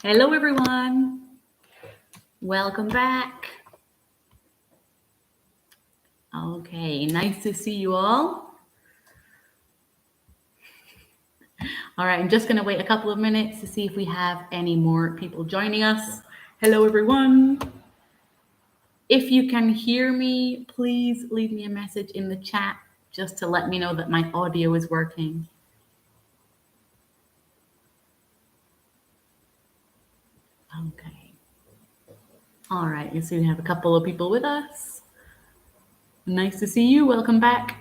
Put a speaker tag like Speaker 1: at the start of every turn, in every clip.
Speaker 1: Hello, everyone. Welcome back. Okay, nice to see you all. All right, I'm just going to wait a couple of minutes to see if we have any more people joining us. Hello, everyone. If you can hear me, please leave me a message in the chat just to let me know that my audio is working. Okay. All right, you see we have a couple of people with us. Nice to see you. Welcome back.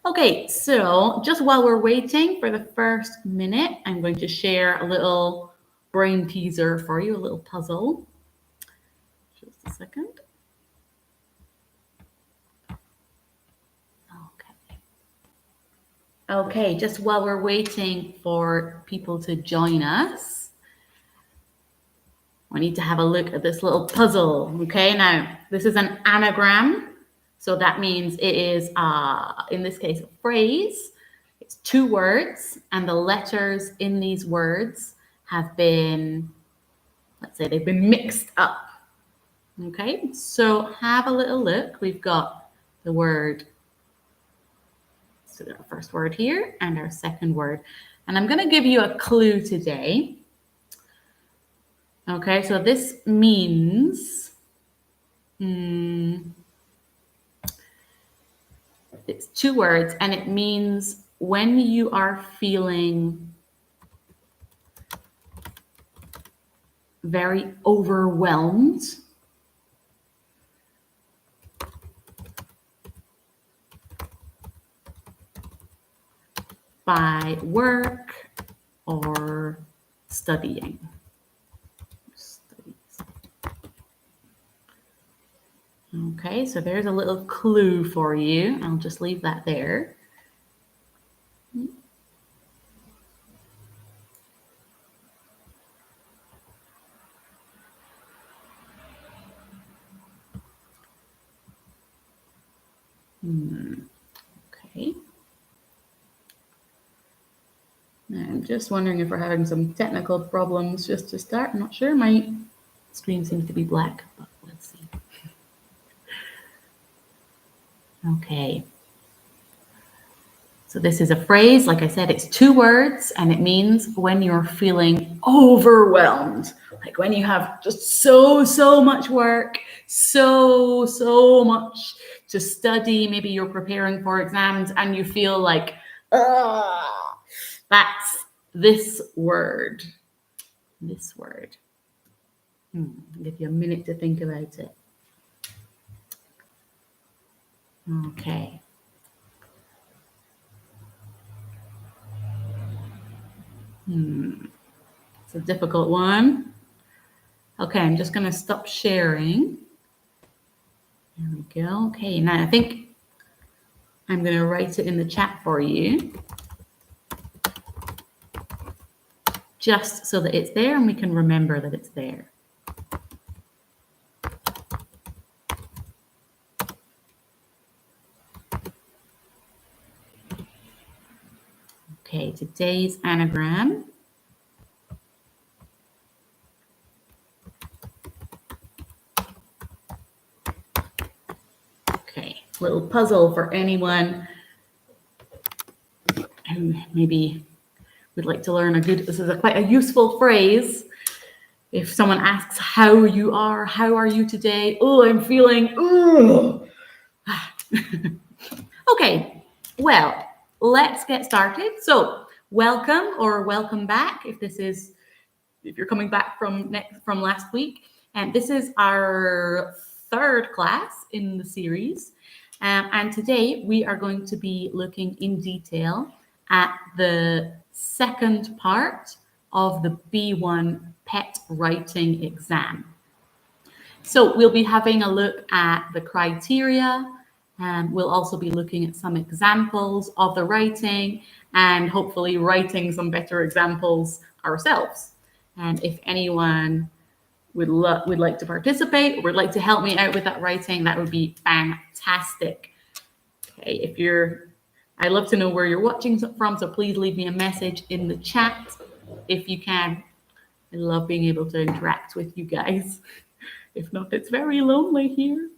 Speaker 1: Okay, so just while we're waiting for the first minute, I'm going to share a little brain teaser for you, a little puzzle. Just a second. Okay, just while we're waiting for people to join us, we need to have a look at this little puzzle. Okay, now this is an anagram. So that means it is, in this case, a phrase. It's 2 words, and the letters in these words have been, let's say, they've been mixed up. Okay, so have a little look. We've got the word, so our first word here and our second word. And I'm going to give you a clue today. Okay, so this means, it's 2 words, and it means when you are feeling very overwhelmed, by work or studying. Okay, so there's a little clue for you. I'll just leave that there. Okay. Now, I'm just wondering if we're having some technical problems just to start. I'm not sure. My screen seems to be black, but let's see. Okay. So this is a phrase, like I said, it's 2 words, and it means when you're feeling overwhelmed, like when you have just so much work, so much to study. Maybe you're preparing for exams and you feel like, that's this word. This word. I'll give you a minute to think about it. Okay. It's a difficult one. Okay, I'm just going to stop sharing. There we go. Okay, now I think I'm going to write it in the chat for you, just so that it's there and we can remember that it's there. Okay, today's anagram. Okay, little puzzle for anyone who maybe would like to learn this is quite a useful phrase. If someone asks how you are, how are you today? Oh, I'm feeling, Okay, well, let's get started. So welcome or welcome back if you're coming back from last week. And this is our 3rd class in the series. And today we are going to be looking in detail at the 2nd part of the B1 PET writing exam. So we'll be having a look at the criteria, and we'll also be looking at some examples of the writing and hopefully writing some better examples ourselves. And if anyone would like to participate or would like to help me out with that writing, that would be fantastic. Okay, if you're I'd love to know where you're watching from, so please leave me a message in the chat if you can. I love being able to interact with you guys. If not, it's very lonely here.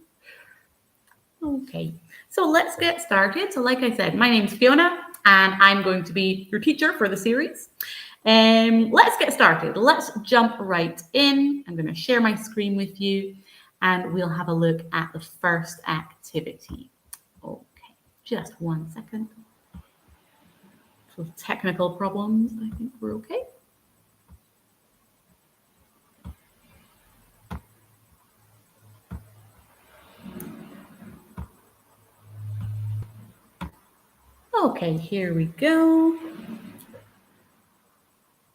Speaker 1: Okay, so let's get started. So like I said, my name's Fiona, and I'm going to be your teacher for the series. Let's get started. Let's jump right in. I'm going to share my screen with you, and we'll have a look at the first activity. Okay, just 1 second. So technical problems, I think we're okay. Okay, here we go.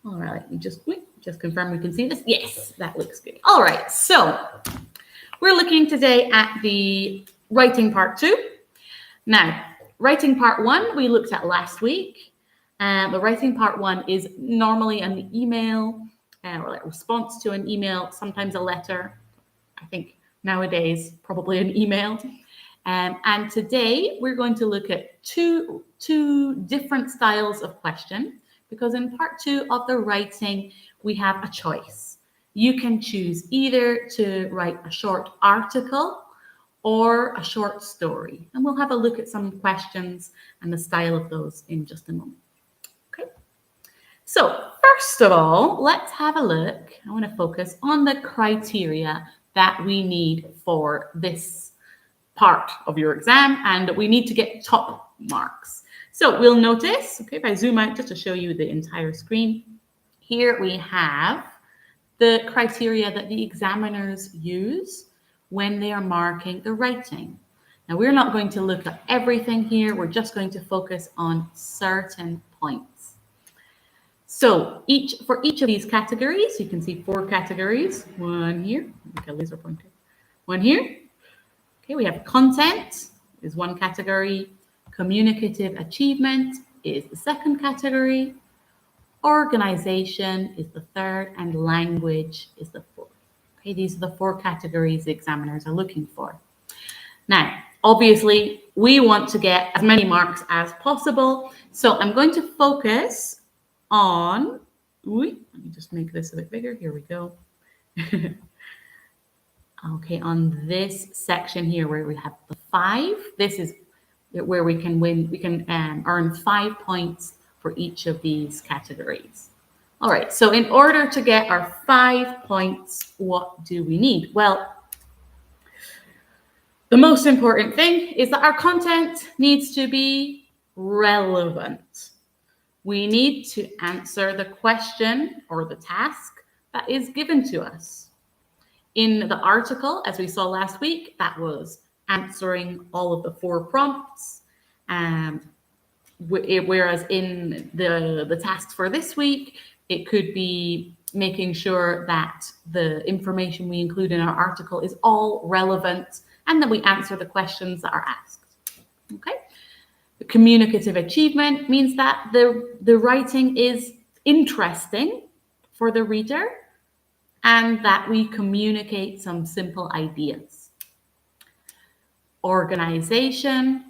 Speaker 1: All right, let me just confirm we can see this. Yes, that looks good. All right, so we're looking today at the writing part 2. Now, writing part 1 we looked at last week. The writing part 1 is normally an email or a response to an email, sometimes a letter. I think nowadays probably an email. And today we're going to look at two different styles of question, because in part 2 of the writing, we have a choice. You can choose either to write a short article or a short story. And we'll have a look at some questions and the style of those in just a moment. Okay. So first of all, let's have a look. I want to focus on the criteria that we need for this part of your exam, and we need to get top marks. So we'll notice, okay, if I zoom out just to show you the entire screen, here we have the criteria that the examiners use when they are marking the writing. Now, we're not going to look at everything here. We're just going to focus on certain points. So for each of these categories, you can see 4 categories. One here, like a laser pointer. One here. Okay, we have content is one category. Communicative achievement is the second category. Organization is the third, and language is the fourth. Okay, these are the 4 categories the examiners are looking for. Now, obviously, we want to get as many marks as possible. So I'm going to focus on, let me just make this a bit bigger. Here we go. Okay, on this section here where we have the 5, this is where we can win. We can earn 5 points for each of these categories. All right, so in order to get our 5 points, what do we need? Well, the most important thing is that our content needs to be relevant. We need to answer the question or the task that is given to us. In the article, as we saw last week, that was answering all of the 4 prompts. Whereas in the tasks for this week, it could be making sure that the information we include in our article is all relevant and that we answer the questions that are asked. Okay. The communicative achievement means that the writing is interesting for the reader and that we communicate some simple ideas. Organization,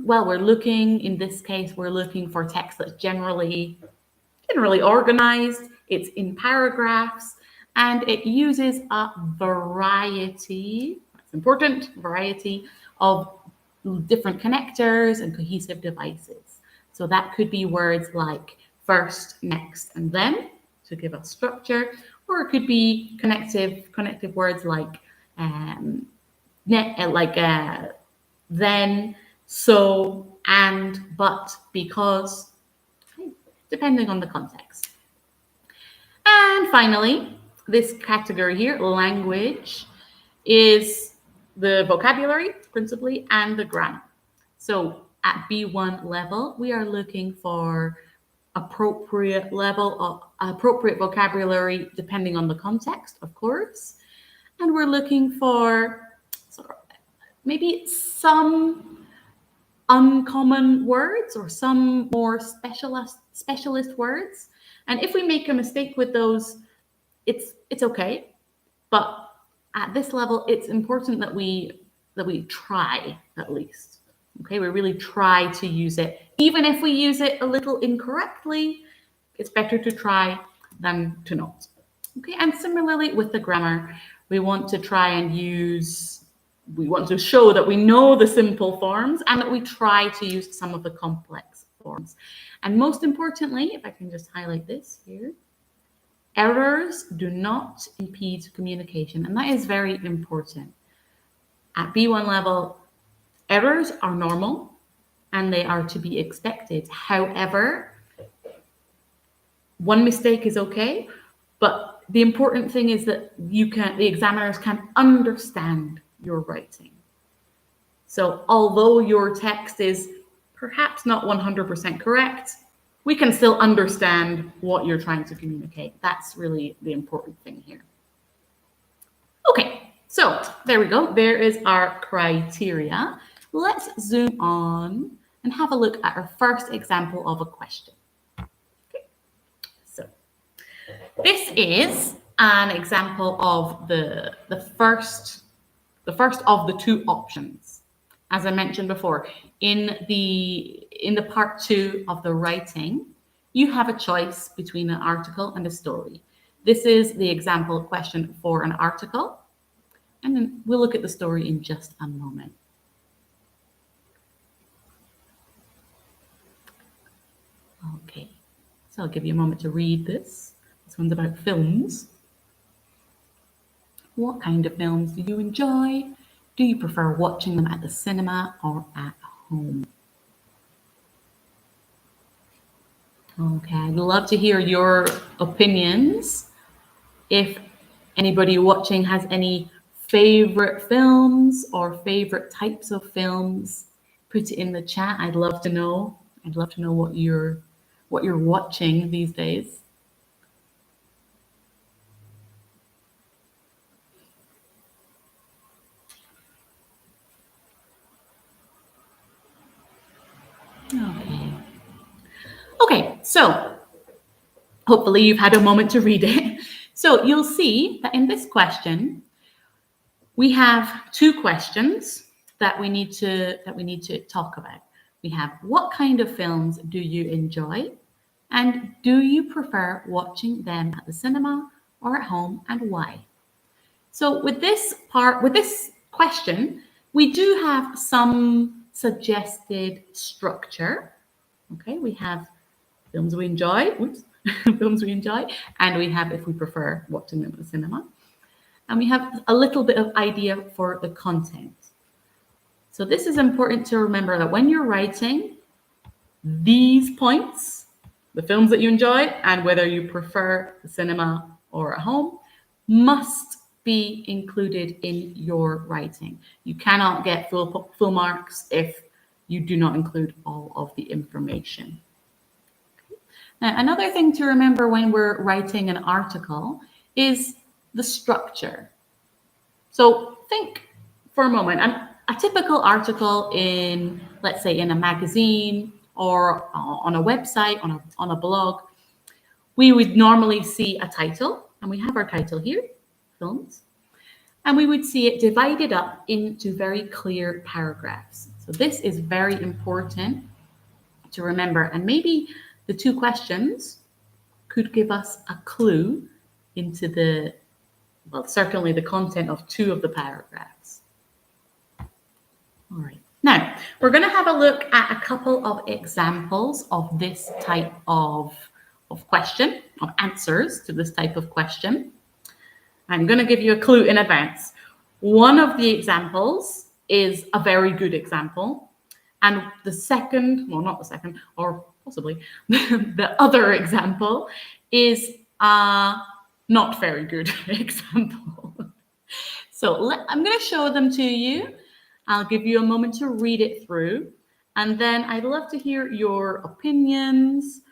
Speaker 1: well, in this case, we're looking for text that's generally organized. It's in paragraphs, and it uses a variety, that's important, variety of different connectors and cohesive devices. So that could be words like first, next, and then to give us structure, or it could be connective words like then, so, and, but, because, depending on the context. And finally, this category here, language, is the vocabulary principally and the grammar. So at B1 level, we are looking for appropriate vocabulary depending on the context, of course. And we're looking for maybe some uncommon words or some more specialist words. And if we make a mistake with those, it's okay. But at this level, it's important that we try at least. Okay, we really try to use it. Even if we use it a little incorrectly, it's better to try than to not. Okay, and similarly with the grammar, we want to try and we want to show that we know the simple forms and that we try to use some of the complex forms. And most importantly, if I can just highlight this here, errors do not impede communication, and that is very important. At B1 level, errors are normal and they are to be expected. However, one mistake is okay, but the important thing is that the examiners can understand your writing. So although your text is perhaps not 100% correct, we can still understand what you're trying to communicate. That's really the important thing here. Okay, so there we go. There is our criteria. Let's zoom on and have a look at our first example of a question. Okay, so this is an example of the first of the two options. As I mentioned before, in the part 2 of the writing, you have a choice between an article and a story. This is the example question for an article, and then we'll look at the story in just a moment. Okay, so I'll give you a moment to read this. This one's about films. What kind of films do you enjoy? Do you prefer watching them at the cinema or at home? Okay, I'd love to hear your opinions. If anybody watching has any favorite films or favorite types of films, put it in the chat. I'd love to know. I'd love to know what you're watching these days. Okay, so hopefully you've had a moment to read it. So you'll see that in this question, we have two questions that we need to talk about. We have, what kind of films do you enjoy? And do you prefer watching them at the cinema or at home, and why? So with this question, we do have some suggested structure. Okay, we have films we enjoy, films we enjoy, and we have if we prefer watching them at the cinema. And we have a little bit of idea for the content. So this is important to remember, that when you're writing, these points, the films that you enjoy and whether you prefer the cinema or at home, must be included in your writing. You cannot get full marks if you do not include all of the information. Now, another thing to remember when we're writing an article is the structure. So think for a moment, a typical article in, let's say, in a magazine or on a website, on a blog, we would normally see a title, and we have our title here, films, and we would see it divided up into very clear paragraphs. So this is very important to remember, and maybe the two questions could give us a clue into certainly the content of two of the paragraphs. All right. Now, we're going to have a look at a couple of examples of this type of question, of answers to this type of question. I'm going to give you a clue in advance. One of the examples is a very good example. And the second, well, not the second, or possibly the other example is not very good example. So I'm going to show them to you. I'll give you a moment to read it through, and then I'd love to hear your opinions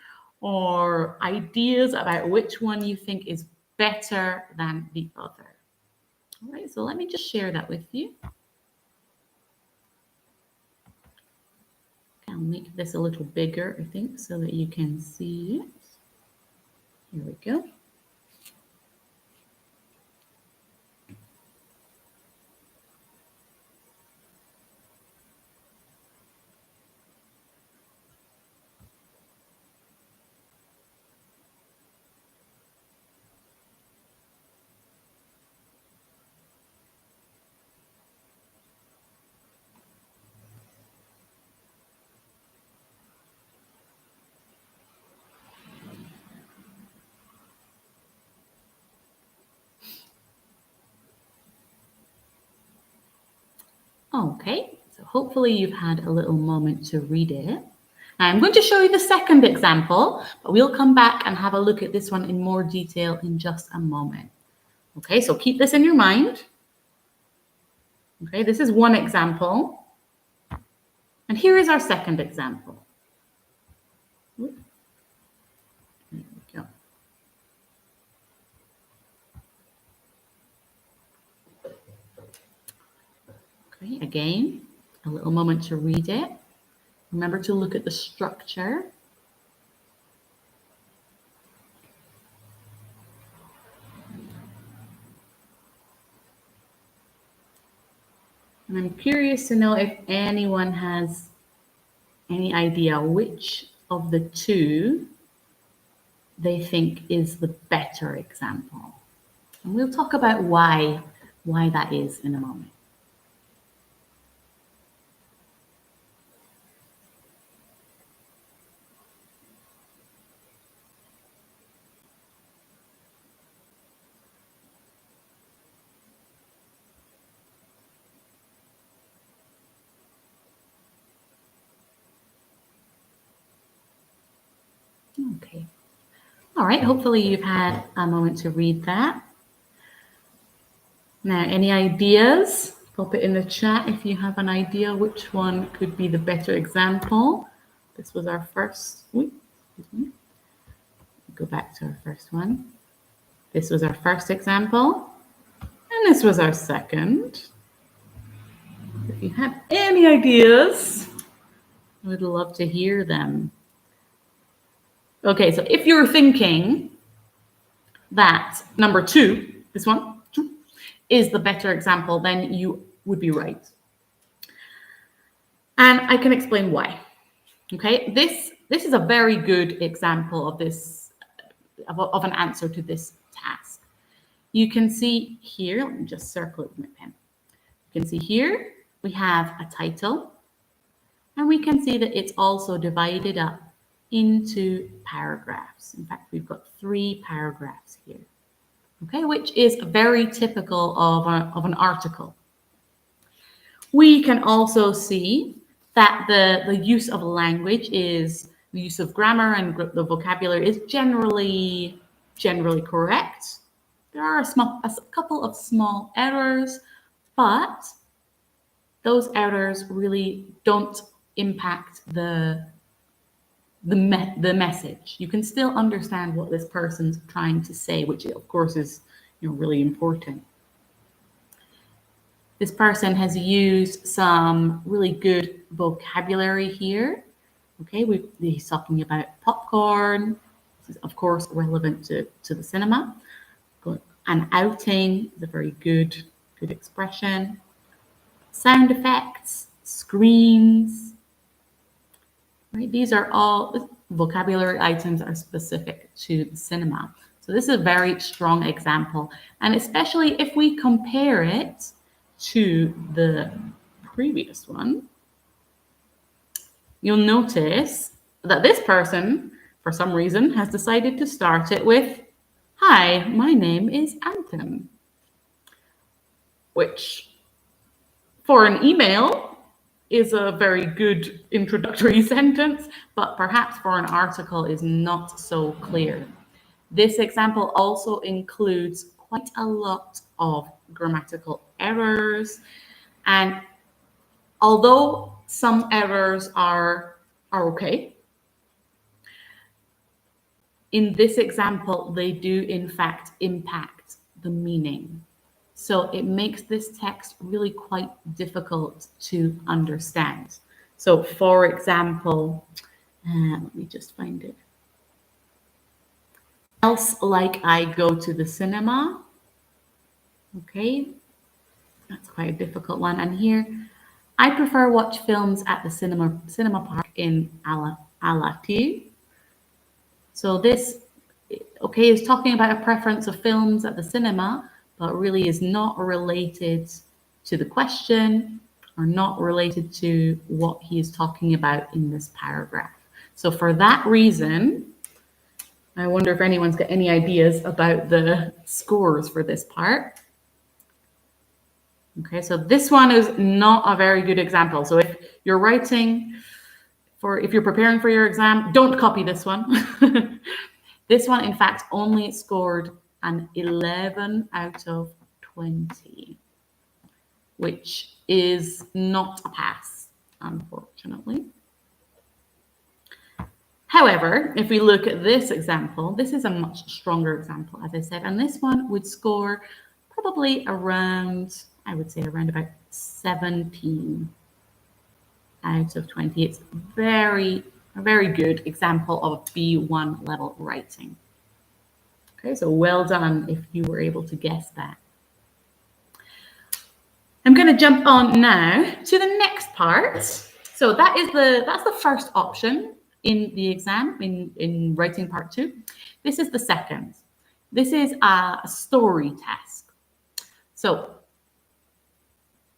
Speaker 1: or ideas about which one you think is better than the other. All right, so let me just share that with you. I'll make this a little bigger, I think, so that you can see it. Here we go. Okay, so hopefully you've had a little moment to read it. I'm going to show you the second example, but we'll come back and have a look at this one in more detail in just a moment. Okay, so keep this in your mind. Okay, this is one example. And here is our second example. There we go. Okay, again, a little moment to read it. Remember to look at the structure. And I'm curious to know if anyone has any idea which of the two they think is the better example. And we'll talk about why that is in a moment. Okay. All right, hopefully you've had a moment to read that. Now, any ideas? Pop it in the chat if you have an idea which one could be the better example. This was our first, go back to our first one. This was our first example, and this was our second. If you have any ideas, I would love to hear them. Okay, so if you're thinking that number two, this one, is the better example, then you would be right. And I can explain why. Okay, this is a very good example of this, of an answer to this task. You can see here, let me just circle it with my pen. You can see here, we have a title, and we can see that it's also divided up into paragraphs. In fact, we've got 3 paragraphs here, okay, which is very typical of an article. We can also see that the use of language is, the use of grammar and the vocabulary is generally correct. There are a couple of small errors, but those errors really don't impact the message. You can still understand what this person's trying to say, which of course is really important. This person has used some really good vocabulary here. Okay, he's talking about popcorn. This is of course relevant to the cinema. An outing is a very good expression. Sound effects, screens. Right? These are all vocabulary items that are specific to the cinema. So this is a very strong example. And especially if we compare it to the previous one, you'll notice that this person, for some reason, has decided to start it with, "Hi, my name is Anton," which for an email is a very good introductory sentence, but perhaps for an article is not so clear. This example also includes quite a lot of grammatical errors, and although some errors are okay, in this example, they do in fact impact the meaning. So it makes this text really quite difficult to understand. So for example, let me just find it. Else like I go to the cinema. Okay, that's quite a difficult one. And here, I prefer watch films at the cinema park in Alati. So this, okay, is talking about a preference of films at the cinema, but really is not related to the question or not related to what he is talking about in this paragraph. So for that reason, I wonder if anyone's got any ideas about the scores for this part. Okay, so this one is not a very good example. So if you're writing if you're preparing for your exam, don't copy this one. This one, in fact, only scored an 11 out of 20, which is not a pass, unfortunately. However, if we look at this example, this is a much stronger example, as I said, and this one would score probably around, I would say around about 17 out of 20. It's a very good example of B1 level writing. Okay, so well done if you were able to guess that. I'm going to jump on now to the next part. So that's the first option in the exam in writing part 2. This is the second. This is a story task. So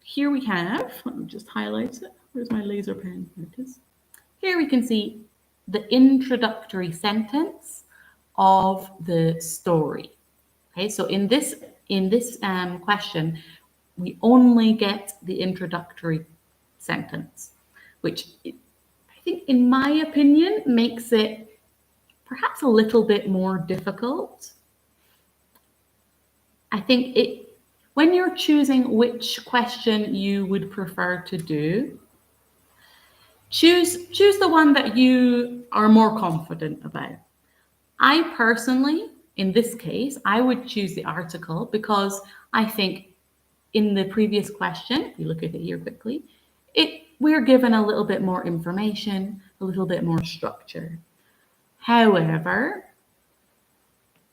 Speaker 1: here we have, let me just highlight it. Where's my laser pen? Here it is. Here we can see the introductory sentence of the story. Okay, so in this question, we only get the introductory sentence, which I think, in my opinion, makes it perhaps a little bit more difficult. I think when you're choosing which question you would prefer to do, choose the one that you are more confident about. I personally, in this case, I would choose the article because I think in the previous question, if you look at it here quickly, we're given a little bit more information, a little bit more structure. However,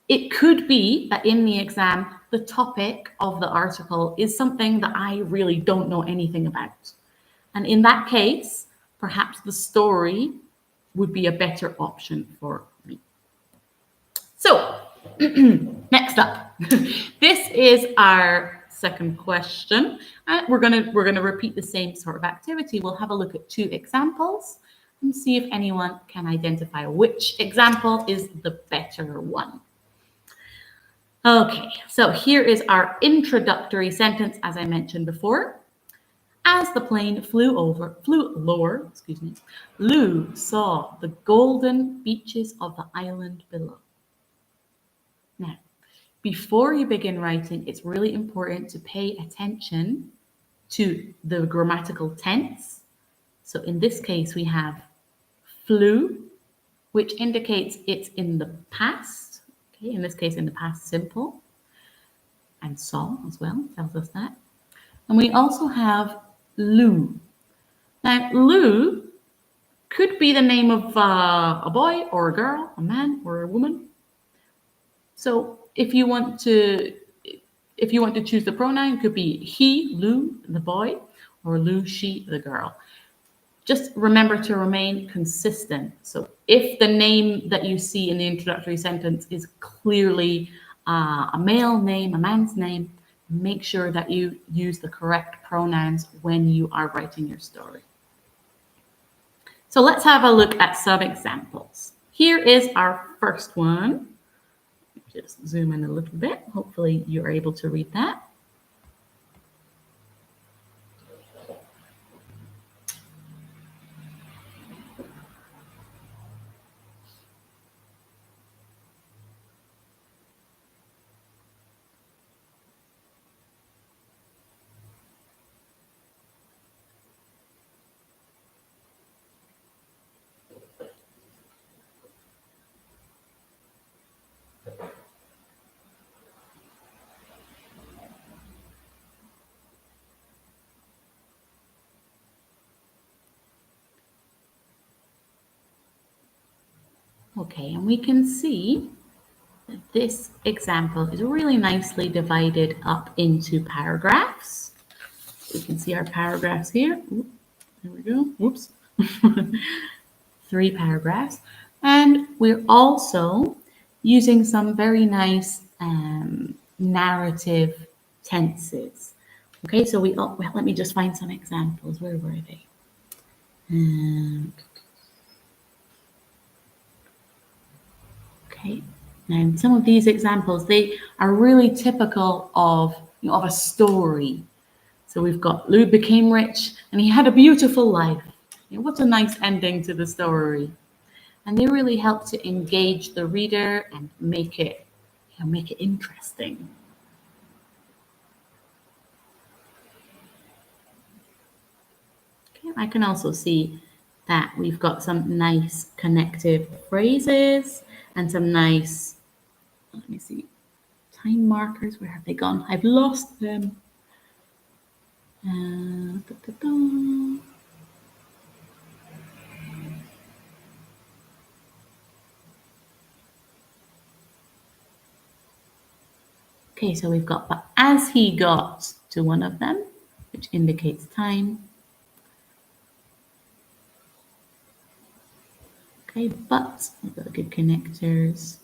Speaker 1: it could be that in the exam, the topic of the article is something that I really don't know anything about. And in that case, perhaps the story would be a better option for me. So, next up, this is our second question. We're gonna repeat the same sort of activity. We'll have a look at 2 examples and see if anyone can identify which example is the better one. Okay, so here is our introductory sentence, as I mentioned before. As the plane flew lower, Lou saw the golden beaches of the island below. Now, before you begin writing, it's really important to pay attention to the grammatical tense. So in this case, we have flew, which indicates it's in the past. Okay, in this case, in the past simple. And saw as well tells us that. And we also have Lou. Now, Lou could be the name of a boy or a girl, a man or a woman. So if you want to choose the pronoun, it could be he, Lou, the boy, or Lou, she, the girl. Just remember to remain consistent. So if the name that you see in the introductory sentence is clearly a male name, a man's name, make sure that you use the correct pronouns when you are writing your story. So let's have a look at some examples. Here is our first one. Just zoom in a little bit. Hopefully you're able to read that. Okay, and we can see that this example is really nicely divided up into paragraphs. We can see our paragraphs here. There we go. Whoops. 3 paragraphs. And we're also using some very nice narrative tenses. Okay, so well, let me just find some examples. Where were they? Okay, and some of these examples, they are really typical of a story. So we've got Lou became rich and he had a beautiful life. What a nice ending to the story. And they really help to engage the reader and make it interesting. Okay, I can also see that we've got some nice connective phrases and some nice, let me see, time markers. Where have they gone? I've lost them. Da, da, da. Okay, so we've got, but as he got to one of them, which indicates time. Okay, but we've got good connectors.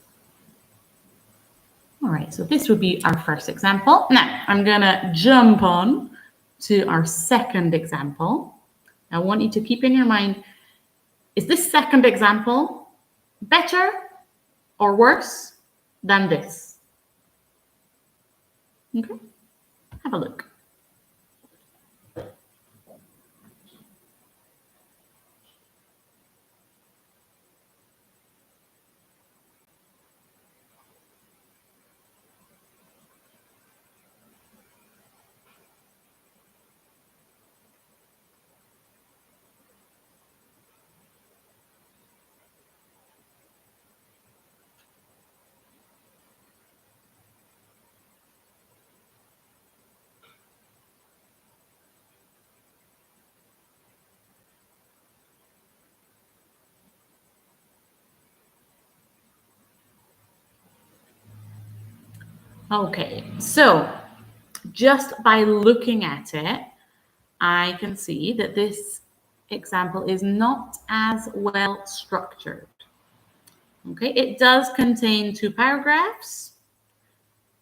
Speaker 1: All right, so this would be our first example. Now, I'm gonna jump on to our second example. I want you to keep in your mind, is this second example better or worse than this? Okay, have a look. Okay, so just by looking at it, I can see that this example is not as well structured. Okay, it does contain 2 paragraphs,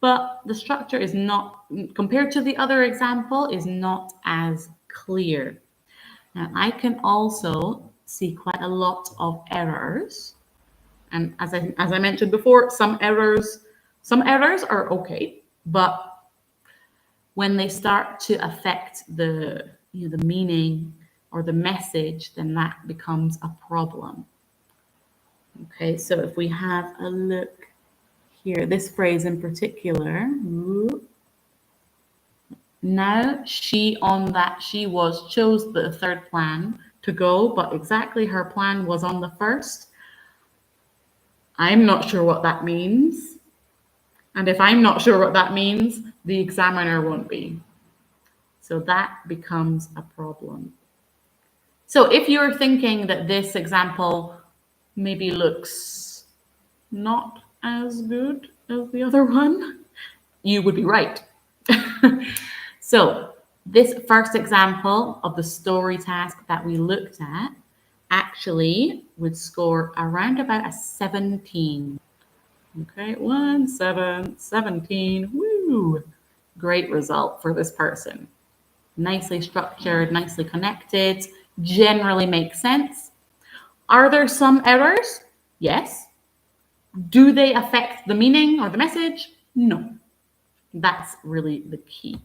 Speaker 1: but the structure is not, compared to the other example, is not as clear. Now, I can also see quite a lot of errors. And as I mentioned before, some errors are okay, but when they start to affect the meaning or the message, then that becomes a problem. Okay, so if we have a look here, this phrase in particular, now she chose the third plan to go, but exactly her plan was on the first. I'm not sure what that means. And if I'm not sure what that means, the examiner won't be. So that becomes a problem. So if you're thinking that this example maybe looks not as good as the other one, you would be right. So this first example of the story task that we looked at actually would score around about a 17. Okay, 1, 7, 17. Woo! Great result for this person. Nicely structured, nicely connected, generally makes sense. Are there some errors? Yes. Do they affect the meaning or the message? No. That's really the key.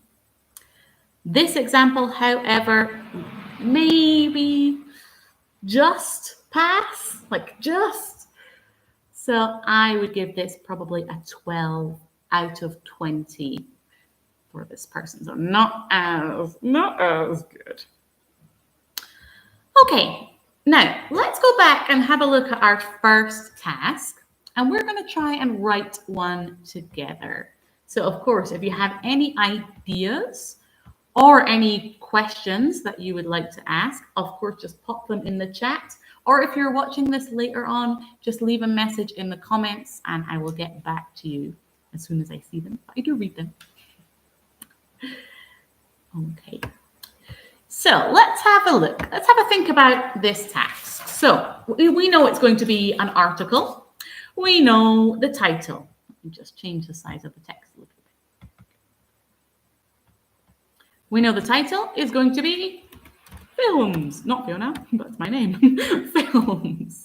Speaker 1: This example, however, maybe just pass, like just. So I would give this probably a 12 out of 20 for this person. So not as good. Okay, now let's go back and have a look at our first task, and we're going to try and write one together. So of course, if you have any ideas or any questions that you would like to ask, of course, just pop them in the chat. Or if you're watching this later on, just leave a message in the comments and I will get back to you as soon as I see them. I do read them. Okay. So let's have a look. Let's have a think about this task. So we know it's going to be an article. We know the title. Let me just change the size of the text a little bit. We know the title is going to be Films. Not Fiona, but it's my name. Films.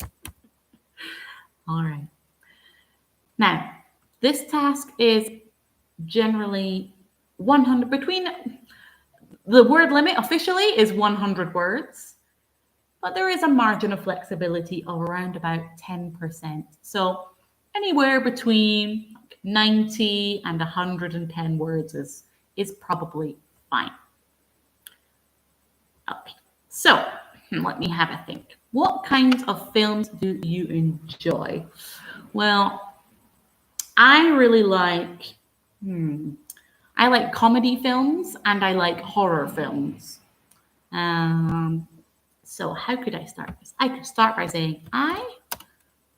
Speaker 1: All right. Now, this task is generally 100 between The word limit officially is 100 words, but there is a margin of flexibility of around about 10%. So anywhere between 90 and 110 words is probably fine. Okay, so let me have a think. What kinds of films do you enjoy? Well, I really like, I like comedy films and I like horror films. So how could I start this? I could start by saying I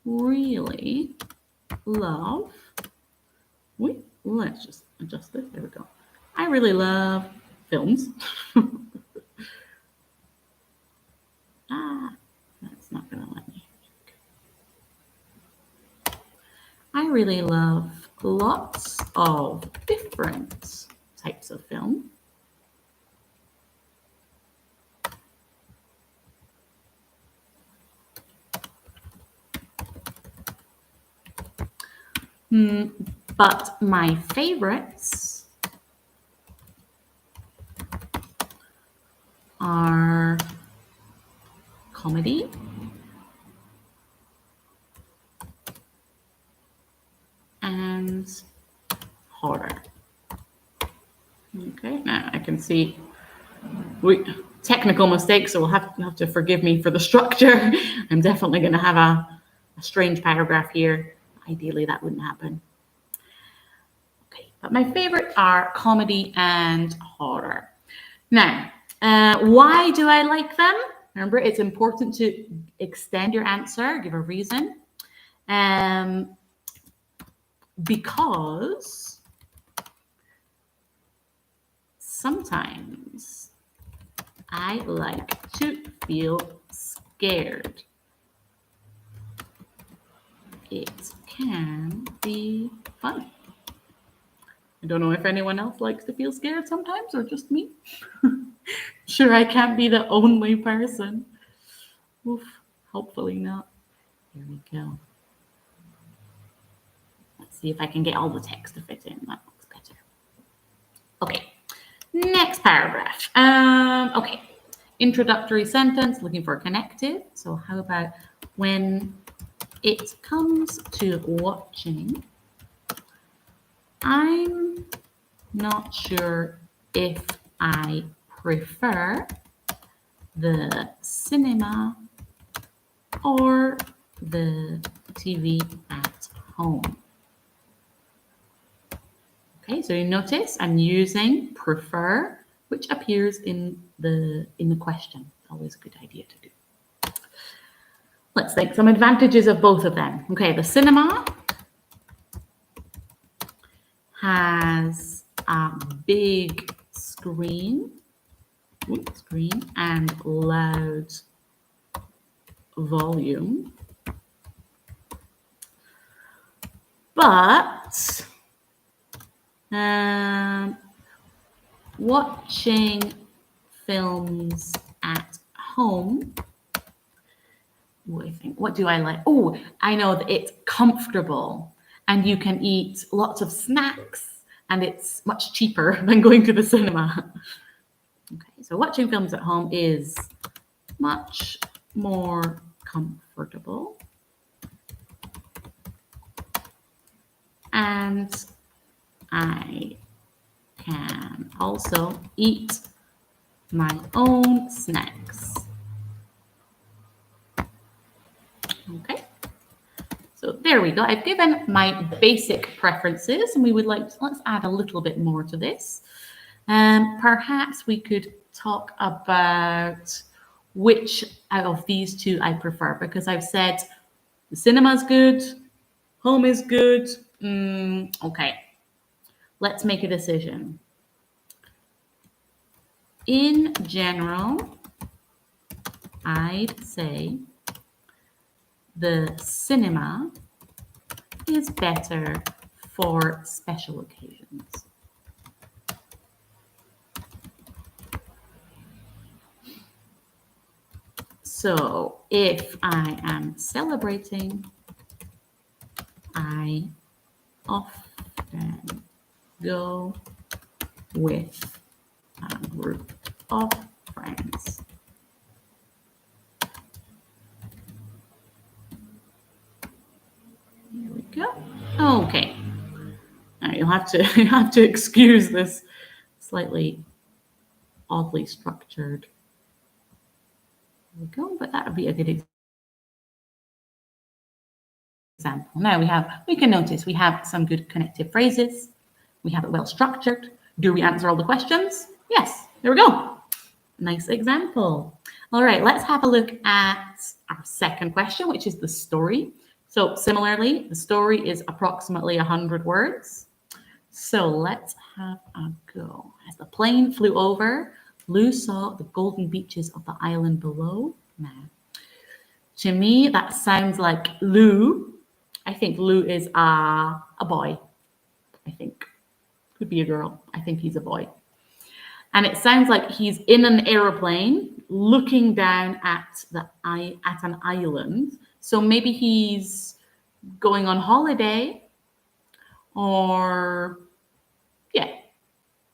Speaker 1: really love, let's just adjust this, there we go. I really love films. That's not gonna let me. I really love lots of different types of film. But my favorites are comedy and horror. Okay, now I can see technical mistakes, so we'll have to forgive me for the structure. I'm definitely going to have a strange paragraph here. Ideally, that wouldn't happen. Okay, but my favorite are comedy and horror. Now, why do I like them? Remember, it's important to extend your answer, give a reason. Because sometimes I like to feel scared. It can be fun. I don't know if anyone else likes to feel scared sometimes or just me. Sure, I can't be the only person. Oof, hopefully not. Here we go. Let's see if I can get all the text to fit in. That looks better. Okay, next paragraph. Okay, introductory sentence, looking for a connective. So how about when it comes to watching, I'm not sure if I prefer the cinema or the TV at home. Okay, so you notice I'm using prefer, which appears in the question. Always a good idea to do. Let's think some advantages of both of them. Okay, the cinema has a big screen and loud volume, but watching films at home, what do I like? Oh, I know that it's comfortable and you can eat lots of snacks and it's much cheaper than going to the cinema. Okay, so watching films at home is much more comfortable. And I can also eat my own snacks. Okay, so there we go. I've given my basic preferences and we would like to, let's add a little bit more to this. Perhaps we could talk about which out of these two I prefer, because I've said the cinema's good, home is good. Okay, let's make a decision. In general, I'd say the cinema is better for special occasions. So if I am celebrating, I often go with a group. of friends. Here we go. Okay. Now you have to excuse this slightly oddly structured. There we go, but that would be a good example. Now we can notice we have some good connective phrases. We have it well structured. Do we answer all the questions? Yes, there we go. Nice example. All right, let's have a look at our second question, which is the story. So similarly, the story is approximately 100 words. So let's have a go. As the plane flew over, Lou saw the golden beaches of the island below. Now, to me, that sounds like Lou. I think Lou is a boy. I think. Could be a girl. I think he's a boy. And it sounds like he's in an aeroplane looking down at an island. So maybe he's going on holiday, or yeah,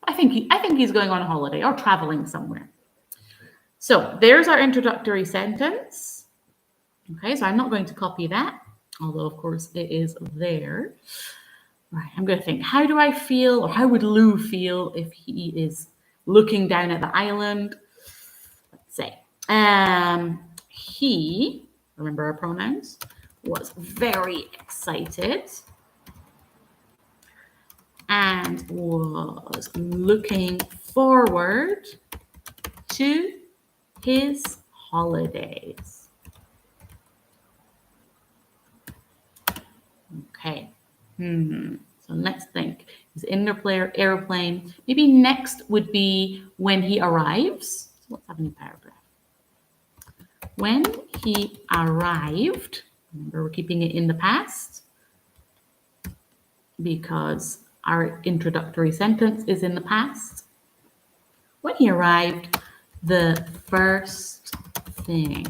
Speaker 1: I think he's going on holiday or traveling somewhere. So there's our introductory sentence. Okay, so I'm not going to copy that, although of course it is there. Right, I'm going to think, how do I feel, or how would Lou feel if he is looking down at the island? Let's say, he, remember our pronouns, was very excited and was looking forward to his holidays. Okay. So let's think. He's in the airplane. Maybe next would be when he arrives. So let's have a new paragraph. When he arrived, remember we're keeping it in the past because our introductory sentence is in the past. When he arrived, the first thing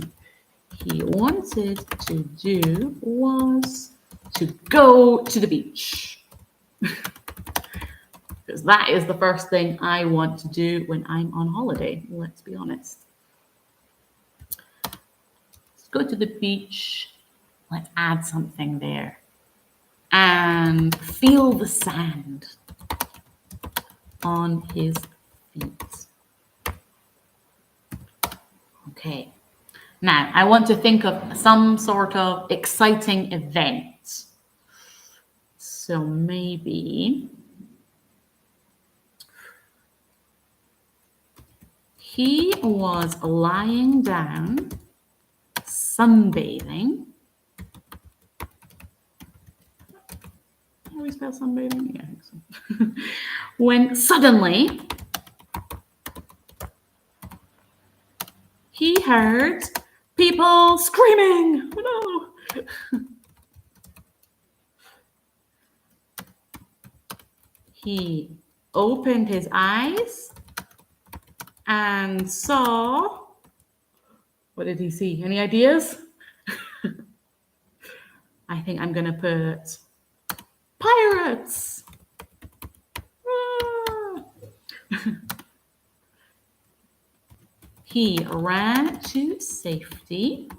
Speaker 1: he wanted to do was to go to the beach. Because that is the first thing I want to do when I'm on holiday, let's be honest. Let's go to the beach. Let's add something there. And feel the sand on his feet. Okay. Now, I want to think of some sort of exciting event. So maybe he was lying down, sunbathing. How do we spell sunbathing? Yeah, I think so. When suddenly he heard people screaming. Oh, no. He opened his eyes and saw, what did he see? Any ideas? I think I'm going to put pirates. He ran to safety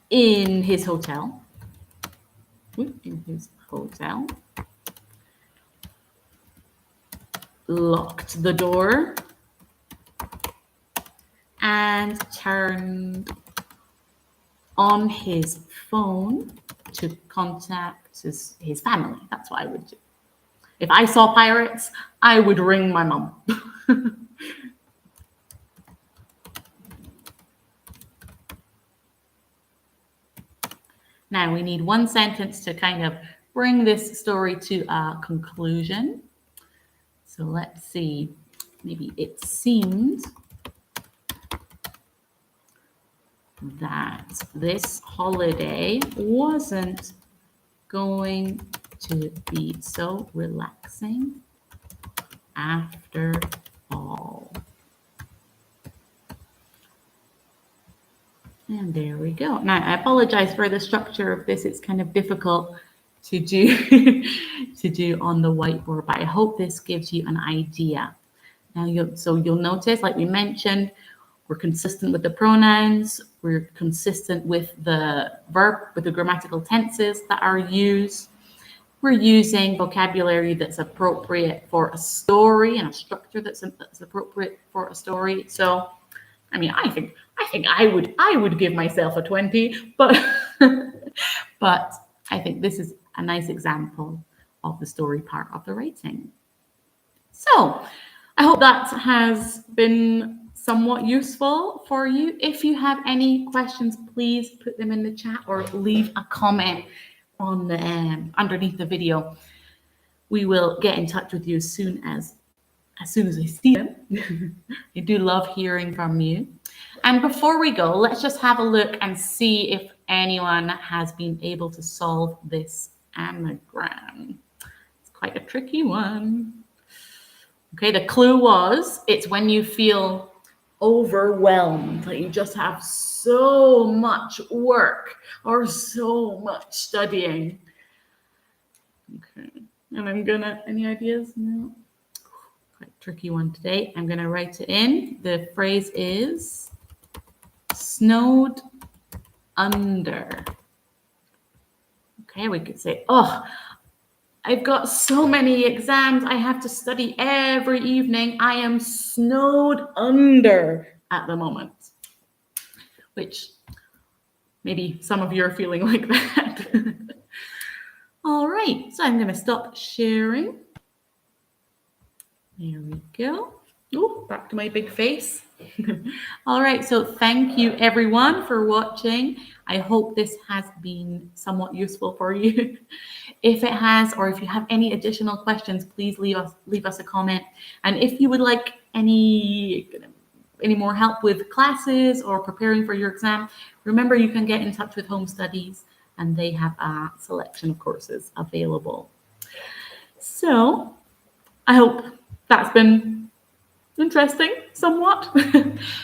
Speaker 1: in his hotel. Locked the door and turned on his phone to contact his family. That's what I would do. If I saw pirates, I would ring my mom. Now we need one sentence to kind of bring this story to a conclusion. So let's see, maybe it seemed that this holiday wasn't going to be so relaxing after all. And there we go. Now, I apologize for the structure of this. It's kind of difficult to do to do on the whiteboard, but I hope this gives you an idea. You'll notice, like we mentioned, we're consistent with the pronouns, we're consistent with the verb, with the grammatical tenses that are used. We're using vocabulary that's appropriate for a story and a structure that's appropriate for a story. So, I mean, I think I would give myself a 20, but but I think this is a nice example of the story part of the writing. So, I hope that has been somewhat useful for you. If you have any questions, please put them in the chat or leave a comment on the underneath the video. We will get in touch with you as soon as I see them. I do love hearing from you. And before we go, let's just have a look and see if anyone has been able to solve this anagram. It's quite a tricky one. Okay, the clue was it's when you feel overwhelmed, like you just have so much work or so much studying. Okay, and I'm gonna, any ideas? No, quite a tricky one today. I'm gonna write it in. The phrase is snowed under. Okay, we could say, oh, I've got so many exams. I have to study every evening. I am snowed under at the moment, which maybe some of you are feeling like that. All right, so I'm going to stop sharing. There we go. Oh, back to my big face. All right, so thank you everyone for watching. I hope this has been somewhat useful for you. If it has, or if you have any additional questions, please leave us a comment. And if you would like any more help with classes or preparing for your exam, remember you can get in touch with Home Studies and they have a selection of courses available. So I hope that's been interesting somewhat.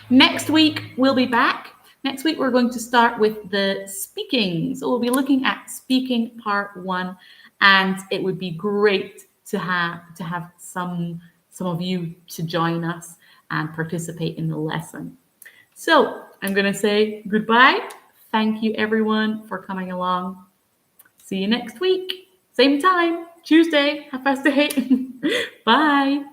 Speaker 1: Next week we'll be back. Next week we're going to start with the speaking. So we'll be looking at speaking part 1, and it would be great to have some of you to join us and participate in the lesson. So I'm going to say goodbye. Thank you everyone for coming along. See you next week. Same time, Tuesday, 8:30. Bye.